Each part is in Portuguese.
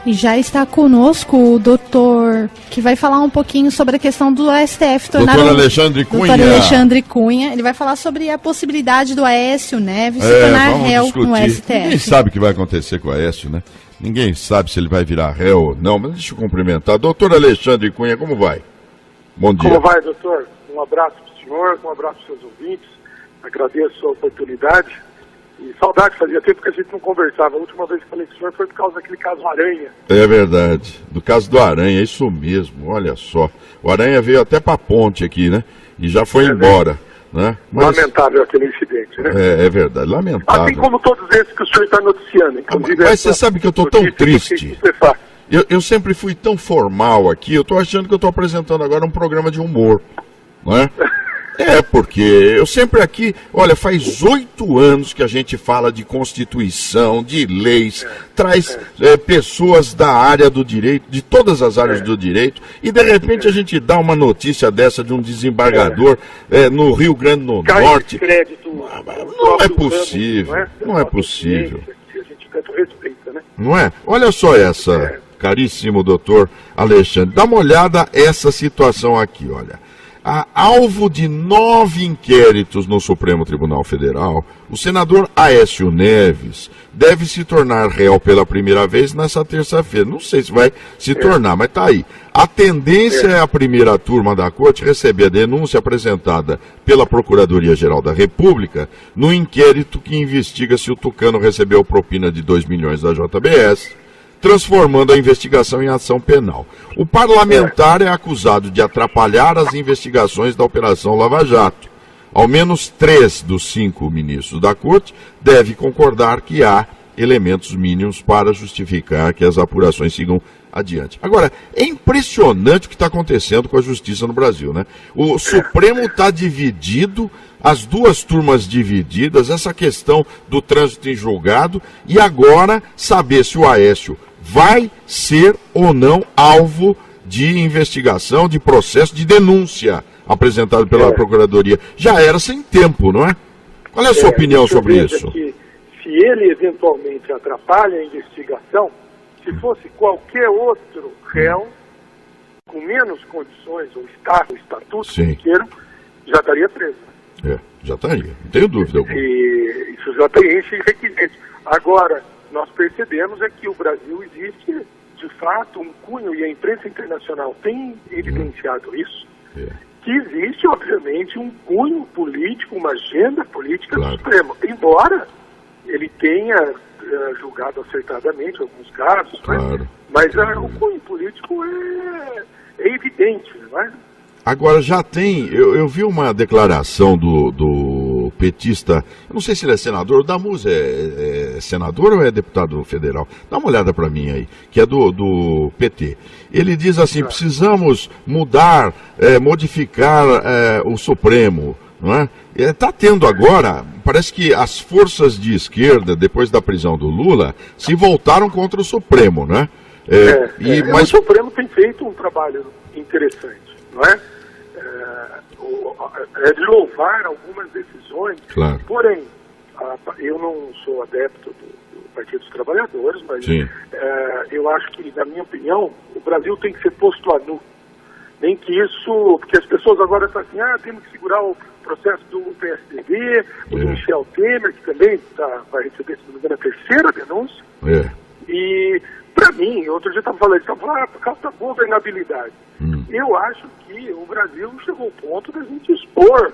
E já está conosco o doutor, que vai falar um pouquinho sobre a questão do STF tornar doutor Alexandre Cunha. Doutor Alexandre Cunha. Ele vai falar sobre a possibilidade do Aécio Neves se tornar réu no STF. Ninguém sabe o que vai acontecer com o Aécio, né? Ninguém sabe se ele vai virar réu ou não, mas deixa eu cumprimentar. Doutor Alexandre Cunha, como vai? Bom dia. Como vai, doutor? Um abraço para o senhor, um abraço para os seus ouvintes. Agradeço a oportunidade. E saudade, fazia tempo que a gente não conversava. A última vez que falei com o senhor foi por causa daquele caso Aranha. É verdade. Do caso do Aranha, é isso mesmo. Olha só. O Aranha veio até para a ponte aqui, né? E já foi embora. Né? Mas... lamentável aquele incidente, né? É verdade, lamentável. Assim como todos esses que o senhor está noticiando. Inclusive mas você sabe que eu estou tão triste. Eu sempre fui tão formal aqui, eu estou achando que eu estou apresentando agora um programa de humor. Não é? Porque eu sempre aqui, olha, faz 8 anos que a gente fala de Constituição, de leis, traz pessoas da área do direito, de todas as áreas do direito, e de repente a gente dá uma notícia dessa de um desembargador no Rio Grande do Norte. Não é possível, não é possível. A gente tanto respeita, né? Não é? Olha só essa, caríssimo doutor Alexandre, dá uma olhada essa situação aqui, olha. Alvo de 9 inquéritos no Supremo Tribunal Federal, o senador Aécio Neves deve se tornar réu pela primeira vez nessa terça-feira. Não sei se vai se tornar, mas está aí. A tendência é a primeira turma da Corte receber a denúncia apresentada pela Procuradoria-Geral da República no inquérito que investiga se o Tucano recebeu propina de 2 milhões da JBS, transformando a investigação em ação penal. O parlamentar é acusado de atrapalhar as investigações da Operação Lava Jato. Ao menos 3 dos 5 ministros da Corte devem concordar que há elementos mínimos para justificar que as apurações sigam adiante. Agora, é impressionante o que está acontecendo com a justiça no Brasil, né? O Supremo está dividido, as duas turmas divididas, essa questão do trânsito em julgado, e agora saber se o Aécio vai ser ou não alvo de investigação, de processo, de denúncia apresentado pela Procuradoria. Já era sem tempo, não é? Qual é a sua opinião sobre isso? Que, se ele eventualmente atrapalha a investigação, se fosse qualquer outro réu com menos condições ou estatuto queiram, já estaria preso. Já estaria, não tenho dúvida alguma. E isso já preenche requisitos. Agora, nós percebemos que o Brasil existe, de fato, um cunho, e a imprensa internacional tem evidenciado isso, que existe, obviamente, um cunho político, uma agenda política do Supremo. Embora ele tenha julgado acertadamente alguns casos, mas o cunho político é evidente, não é? Agora já tem, eu vi uma declaração do petista, eu não sei se ele é senador, o Damuz é senador ou é deputado federal? Dá uma olhada para mim aí, que é do PT. Ele diz assim, precisamos mudar, modificar o Supremo, não é? Está tendo agora, parece que as forças de esquerda, depois da prisão do Lula, se voltaram contra o Supremo, né? Mas o Supremo tem feito um trabalho interessante, não é? É de louvar algumas decisões, porém, eu não sou adepto do Partido dos Trabalhadores, mas eu acho que, na minha opinião, o Brasil tem que ser posto a nu. Nem que isso, porque as pessoas agora estão assim, temos que segurar o processo do PSDB, o do Michel Temer, que também vai receber, se não me engano, a terceira denúncia. E, para mim, outro dia estava falando, por causa da governabilidade. Eu acho que o Brasil chegou ao ponto da gente expor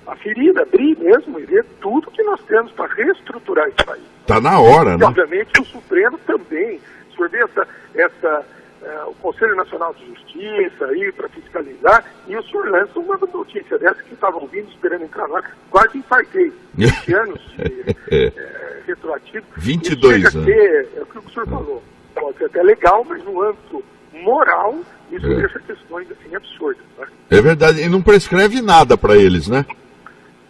a ferida, abrir mesmo e ver tudo que nós temos para reestruturar esse país. Está na hora, né? Obviamente o Supremo também, se for ver o Conselho Nacional de Justiça aí para fiscalizar, e o senhor lança uma notícia dessa que eu estava ouvindo, esperando entrar lá, quase infartei. 20 anos retroativo. 22 anos. É o que o senhor falou. Pode ser até legal, mas no âmbito moral, isso deixa questões assim absurdas. Né? É verdade, e não prescreve nada para eles, né?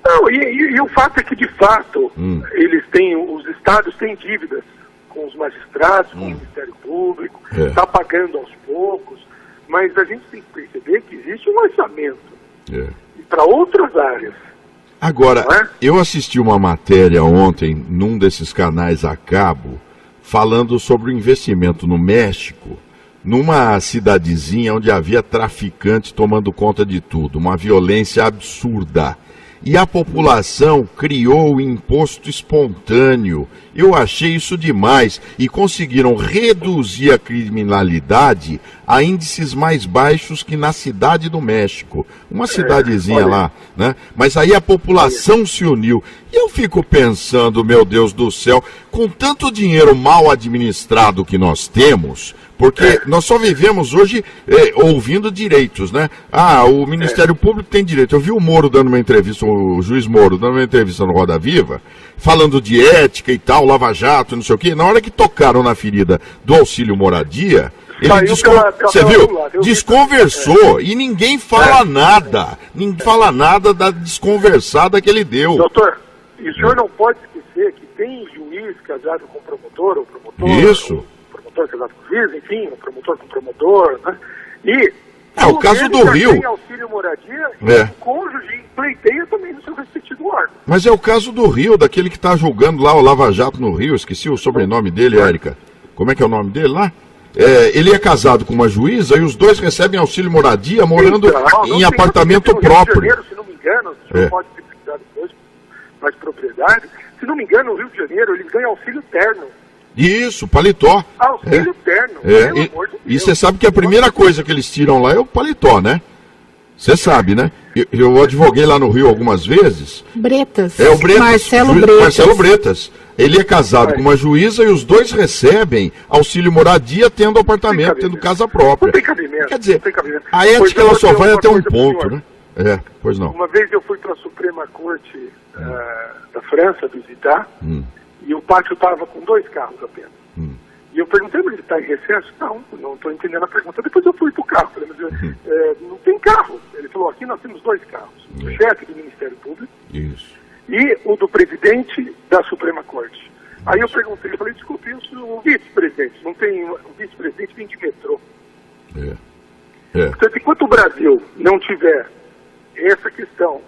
Não, e o fato é que, de fato, os estados têm dívidas com os magistrados, com o Ministério Público, está pagando aos poucos, mas a gente tem que perceber que existe um orçamento para outras áreas. Agora, eu assisti uma matéria ontem num desses canais a cabo falando sobre o investimento no México, numa cidadezinha onde havia traficantes tomando conta de tudo, uma violência absurda. E a população criou o imposto espontâneo. Eu achei isso demais. E conseguiram reduzir a criminalidade a índices mais baixos que na Cidade do México. Uma cidadezinha lá, né? Mas aí a população se uniu. E eu fico pensando, meu Deus do céu, com tanto dinheiro mal administrado que nós temos, porque nós só vivemos hoje ouvindo direitos, né? Ah, o Ministério Público tem direito. Eu vi o Moro dando uma entrevista, o juiz Moro dando uma entrevista no Roda Viva, falando de ética e tal, Lava Jato, não sei o quê. Na hora que tocaram na ferida do auxílio moradia, ele você viu? Desconversou e ninguém fala nada. Ninguém fala nada da desconversada que ele deu. Doutor, e o senhor não pode esquecer que tem juiz casado com promotor, ou promotor... Isso. Promotor casado com juiz, enfim, o promotor com promotor, né? E... o caso do Rio. Tem auxílio moradia e o cônjuge pleiteia também no seu respectivo órgão. Mas é o caso do Rio, daquele que está julgando lá o Lava Jato no Rio. Esqueci o sobrenome dele, Érica. Como é que é o nome dele lá? Ele é casado com uma juíza e os dois recebem auxílio moradia morando em apartamento próprio. No Rio de Janeiro, se não me engano, o senhor pode ter precisado depois mais propriedade. Se não me engano, no Rio de Janeiro, eles ganham auxílio terno. Isso, paletó. Auxílio terno, pelo amor de Deus. E você sabe que a primeira coisa que eles tiram lá é o paletó, né? Você sabe, né? Eu advoguei lá no Rio algumas vezes. Bretas. O Bretas. Marcelo Bretas. Ele é casado com uma juíza e os dois recebem auxílio moradia tendo apartamento, tendo casa própria. Não tem cabimento. Quer dizer, a ética ela só vai até um ponto, né? Pois não. Uma vez eu fui para a Suprema Corte da França visitar e o pátio estava com 2 carros apenas. E eu perguntei, mas ele está em recesso? Não estou entendendo a pergunta. Depois eu fui para o carro. Falei, mas não tem carro. Ele falou, aqui nós temos 2 carros. O chefe do Ministério Público e o do presidente da Suprema Corte. Aí eu perguntei, eu falei, desculpe, o vice-presidente, não tem, o vice-presidente vem de metrô. Portanto, enquanto o Brasil não tiver essa questão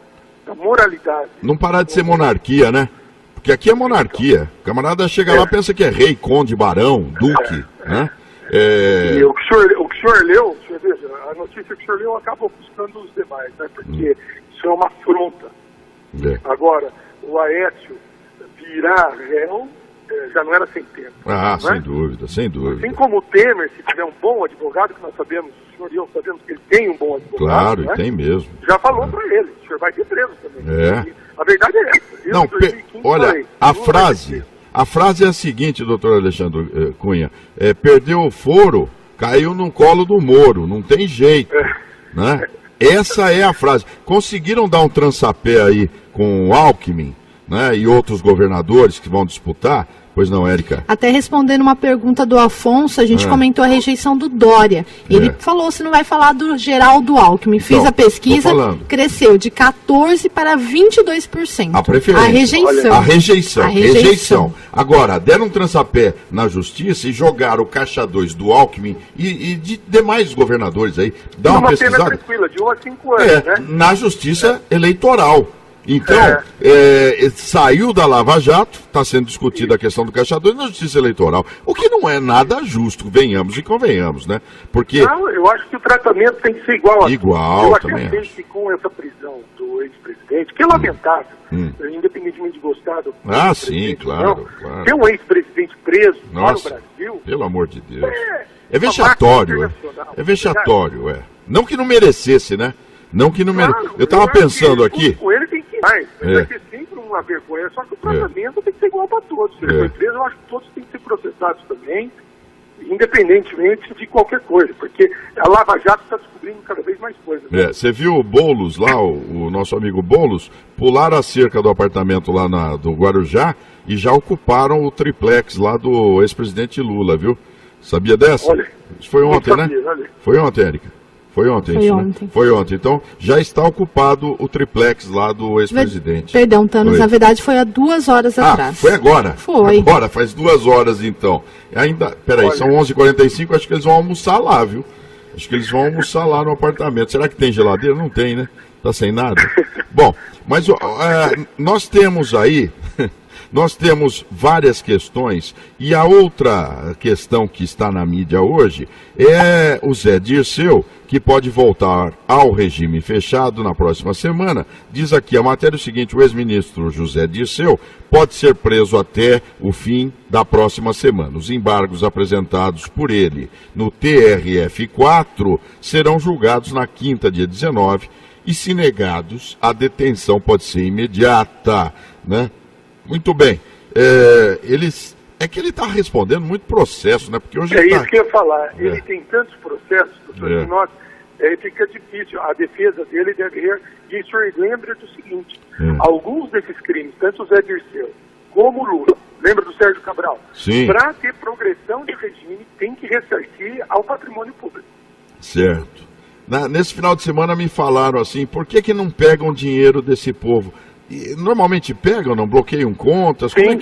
da moralidade... Não parar de ser monarquia, né? Porque aqui é monarquia. O camarada chega lá e pensa que é rei, conde, barão, duque, né? E o que o senhor leu, veja, a notícia que o senhor leu acaba ofuscando os demais, né? Porque isso é uma afronta. Agora, o Aécio virar réu já não era sem tempo. Sem dúvida, sem dúvida. Assim como o Temer, se tiver um bom advogado, que nós sabemos, o senhor e eu sabemos que ele tem um bom advogado. Claro, né? Tem mesmo. Já falou para ele, o senhor vai ser preso também. A verdade é essa. Não, olha, a frase é a seguinte, doutor Alexandre Cunha, perdeu o foro, caiu no colo do Moro, não tem jeito, né? Essa é a frase. Conseguiram dar um trançapé aí com o Alckmin, né, e outros governadores que vão disputar? Pois não, Érica? Até respondendo uma pergunta do Afonso, a gente comentou a rejeição do Dória. Ele falou se não vai falar do Geraldo Alckmin. Fiz a pesquisa, cresceu de 14% para 22%. A preferência. A rejeição. Agora, deram um trançapé na justiça e jogaram o caixa 2 do Alckmin e de demais governadores aí. Dá uma pesquisada. Pena tranquila, de 1 a 5 anos, né? Na justiça eleitoral. Então, saiu da Lava Jato, está sendo discutida a questão do Caixa 2 na Justiça Eleitoral, o que não é nada justo, venhamos e convenhamos, né? Porque... Não, eu acho que o tratamento tem que ser igual. Eu acredito que com essa prisão do ex-presidente, que é lamentável, independentemente de gostar do sim, claro. Ter um ex-presidente preso para o Brasil... Pelo amor de Deus. É vexatório, É vexatório, Não que não merecesse, né? Não que não merecesse. Eu estava pensando aqui... Com ele tem que ir mais. Vai ser sempre uma vergonha, só que o tratamento tem que ser igual para todos. Se ele foi preso, eu acho que todos têm que ser processados também, independentemente de qualquer coisa, porque a Lava Jato está descobrindo cada vez mais coisas. Né? Você viu o Boulos lá, o nosso amigo Boulos, pular a cerca do apartamento lá do Guarujá e já ocuparam o triplex lá do ex-presidente Lula, viu? Sabia dessa? Olha, isso foi ontem, né? Foi ontem, Érica. Foi ontem. Né? Foi ontem. Então, já está ocupado o triplex lá do ex-presidente. Perdão, Thanos, na verdade foi há 2 horas atrás. Foi agora? Foi. Agora, faz 2 horas então. Peraí, são 11h45, acho que eles vão almoçar lá, viu? Acho que eles vão almoçar lá no apartamento. Será que tem geladeira? Não tem, né? Tá sem nada? Bom, mas nós temos aí nós temos várias questões, e a outra questão que está na mídia hoje é o Zé Dirceu, que pode voltar ao regime fechado na próxima semana. Diz aqui a matéria o seguinte: o ex-ministro José Dirceu pode ser preso até o fim da próxima semana. Os embargos apresentados por ele no TRF4 serão julgados na quinta, dia 19, e se negados, a detenção pode ser imediata, né? Muito bem. É que ele está respondendo muito processo, né? Porque hoje isso que eu ia falar. Ele tem tantos processos, doutor, que nós, fica difícil. A defesa dele deve ir. E o senhor lembra do seguinte: alguns desses crimes, tanto o Zé Dirceu como o Lula, lembra do Sérgio Cabral? Para ter progressão de regime, tem que ressarcir ao patrimônio público. Certo. Nesse final de semana me falaram assim: por que não pegam dinheiro desse povo? E, normalmente pegam, não bloqueiam contas? Sim.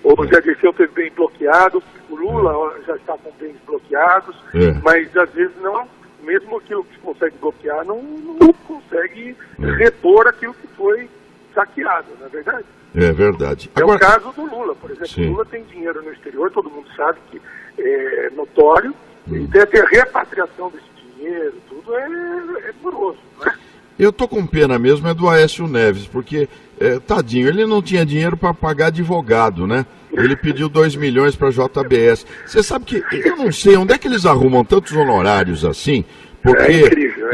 O Zé Dirceu teve bem bloqueado, o Lula já está com bens bloqueados, mas às vezes não, mesmo aquilo que se consegue bloquear, não consegue repor aquilo que foi saqueado, não é verdade? É verdade. Agora, é o caso do Lula, por exemplo. O Lula tem dinheiro no exterior, todo mundo sabe que é notório, e tem a repatriação desse dinheiro, tudo é moroso, não é? Eu tô com pena mesmo do Aécio Neves, porque, tadinho, ele não tinha dinheiro para pagar advogado, né? Ele pediu 2 milhões para a JBS. Você sabe que eu não sei onde é que eles arrumam tantos honorários assim, porque é incrível,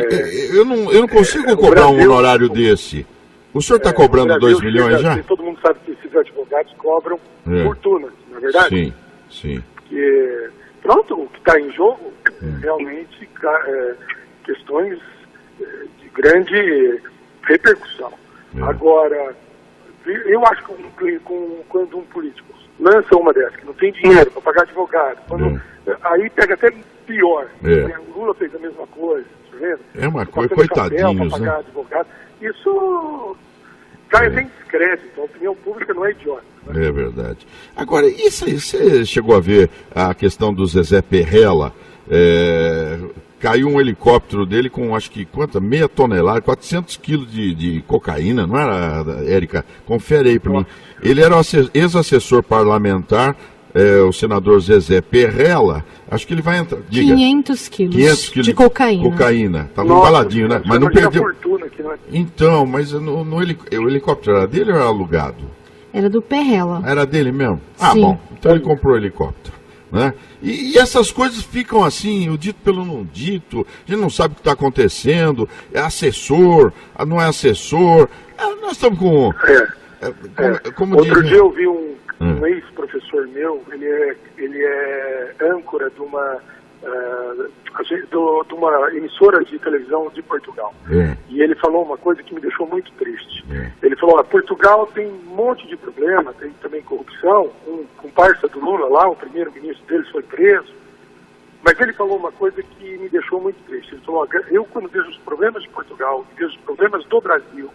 eu não consigo cobrar um honorário desse. O senhor está cobrando 2 milhões já? Todo mundo sabe que esses advogados cobram fortuna, não é verdade? Sim. Porque, pronto, o que está em jogo realmente questões de grande repercussão. Agora, eu acho que quando um político lança uma dessas, que não tem dinheiro para pagar advogado, aí pega até pior. O Lula fez a mesma coisa, tá vendo? É uma coisa, coitadinhos, né? Pagar advogado. Isso cai em descrédito, a opinião pública não é idiota. Né? É verdade. Agora, isso aí, você chegou a ver a questão do Zezé Perrella? Caiu um helicóptero dele com, acho que, meia tonelada, 400 quilos de cocaína, não era, Érica? Confere aí para mim. Ele era ex-assessor parlamentar, o senador Zezé Perrella, acho que ele vai entrar. Diga. 500 quilos de cocaína. Tava embaladinho, né? Mas não perdeu. Fortuna aqui, não é? Então, mas o helicóptero era dele ou era alugado? Era do Perrella. Era dele mesmo? Sim. Bom, então ele comprou o helicóptero. Né? E essas coisas ficam assim, o dito pelo não dito, a gente não sabe o que está acontecendo, é assessor, não é assessor, nós estamos com... Outro dia eu vi um ex-professor meu, ele é âncora de uma emissora de televisão de Portugal. E ele falou uma coisa que me deixou muito triste. Ele falou: Portugal tem um monte de problema, tem também corrupção, um comparsa do Lula lá, o primeiro-ministro deles foi preso, mas ele falou uma coisa que me deixou muito triste. Ele falou: eu, quando vejo os problemas de Portugal, vejo os problemas do Brasil,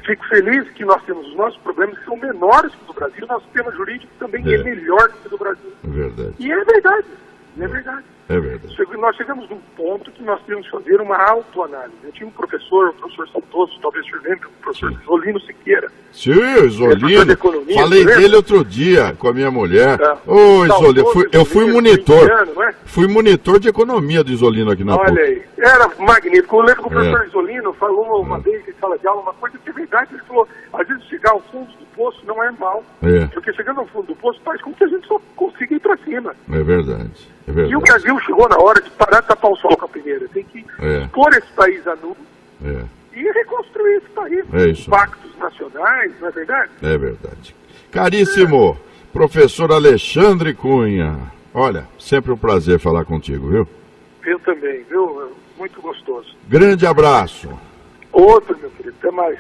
fico feliz que nós temos os nossos problemas que são menores que o do Brasil, o nosso sistema jurídico também é melhor que o do Brasil. É verdade. E é verdade. É verdade. É verdade. Nós chegamos num ponto que nós temos que fazer uma autoanálise. Eu tinha um professor, o professor Santos, talvez você lembre, o professor Zolino Siqueira. Sim, Zolino. Falei dele outro dia com a minha mulher. Oi, Zolino. Eu fui monitor. Fui monitor de economia do Zolino aqui na PUC. Olha aí. Era magnífico. Eu lembro que o professor Zolino falou uma vez em sala de aula uma coisa que é verdade. Ele falou: às vezes chegar ao fundo do poço não é mal. Porque chegando ao fundo do poço faz com que a gente só consiga ir para cima. É verdade. E o Brasil chegou na hora de parar de tapar o sol com a peneira. Tem que expor esse país a nu e reconstruir esse país. Pactos nacionais, não é verdade? É verdade. Caríssimo professor Alexandre Cunha, olha, sempre um prazer falar contigo, viu? Eu também, viu? Muito gostoso. Grande abraço. Outro, meu querido. Até mais.